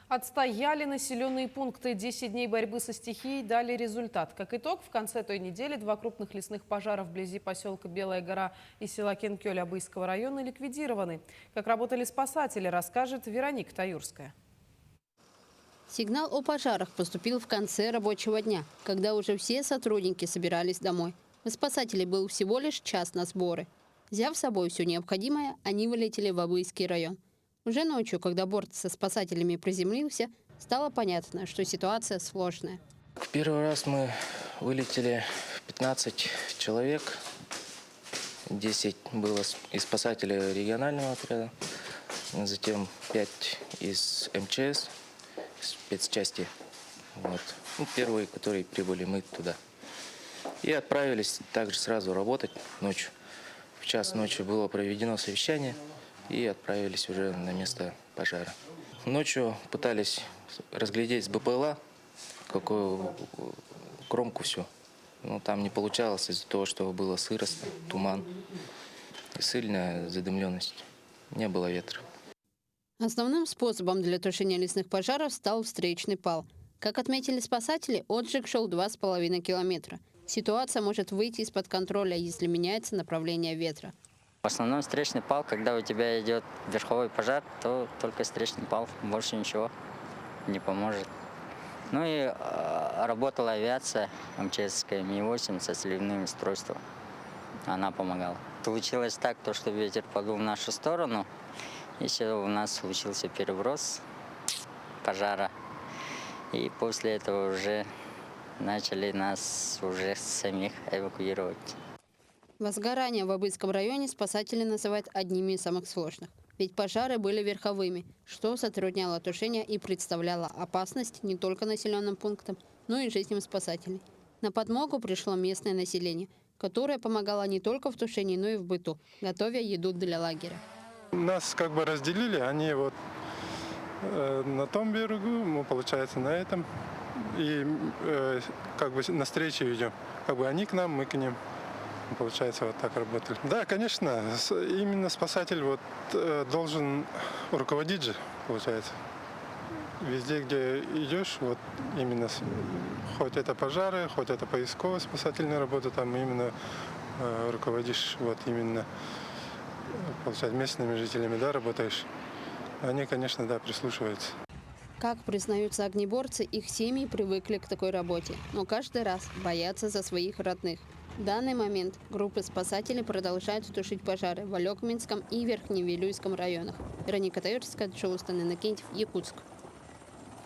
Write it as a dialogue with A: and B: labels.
A: Отстояли населенные пункты. 10 дней борьбы со стихией дали результат. Как итог, в конце той недели 2 крупных лесных пожара вблизи поселка Белая гора и села Кенкёль Абыйского района ликвидированы. Как работали спасатели, расскажет Вероника Таюрская.
B: Сигнал о пожарах поступил в конце рабочего дня, когда уже все сотрудники собирались домой. У спасателей был всего лишь час на сборы. Взяв с собой все необходимое, они вылетели в Абыйский район. Уже ночью, когда борт со спасателями приземлился, стало понятно, что ситуация сложная.
C: В первый раз мы вылетели 15 человек. 10 было из спасателей регионального отряда, затем 5 из МЧС, спецчасти. Вот. Первые, которые прибыли мы туда. И отправились также сразу работать ночью. В час ночи было проведено совещание и отправились уже на место пожара. Ночью пытались разглядеть с БПЛА какую кромку всю. Но там не получалось из-за того, что было сырость, туман и сильная задымленность. Не было ветра.
B: Основным способом для тушения лесных пожаров стал встречный пал. Как отметили спасатели, отжиг шел 2,5 километра. Ситуация может выйти из-под контроля, если меняется направление ветра.
D: В основном встречный пал, когда у тебя идет верховой пожар, то только встречный пал, больше ничего не поможет. Ну и работала авиация МЧСская Ми-8 со сливным устройством. Она помогала. Получилось так, что ветер подул в нашу сторону, и все, у нас случился переброс пожара. И после этого уже начали нас уже самих эвакуировать.
B: Возгорание в Абыйском районе спасатели называют одними из самых сложных. Ведь пожары были верховыми, что затрудняло тушение и представляло опасность не только населенным пунктам, но и жизням спасателей. На подмогу пришло местное население, которое помогало не только в тушении, но и в быту, готовя еду для лагеря.
E: Нас как бы разделили, они вот на том берегу, мы, получается, на этом. И как бы навстречу идем. Как бы они к нам, мы к ним. Получается, вот так работали. Да, конечно, именно спасатель вот должен руководить же, получается. Везде, где идешь, вот именно, хоть это пожары, хоть это поисковая спасательная работа, там именно руководишь, вот именно, получается, местными жителями, да, работаешь. Они, конечно, да, прислушиваются.
B: Как признаются огнеборцы, их семьи привыкли к такой работе, но каждый раз боятся за своих родных. В данный момент группы спасателей продолжают тушить пожары в Алекминском и Верхневилюйском районах. Вероника Таюрская, Джоустан Иннокентьев, Якутск.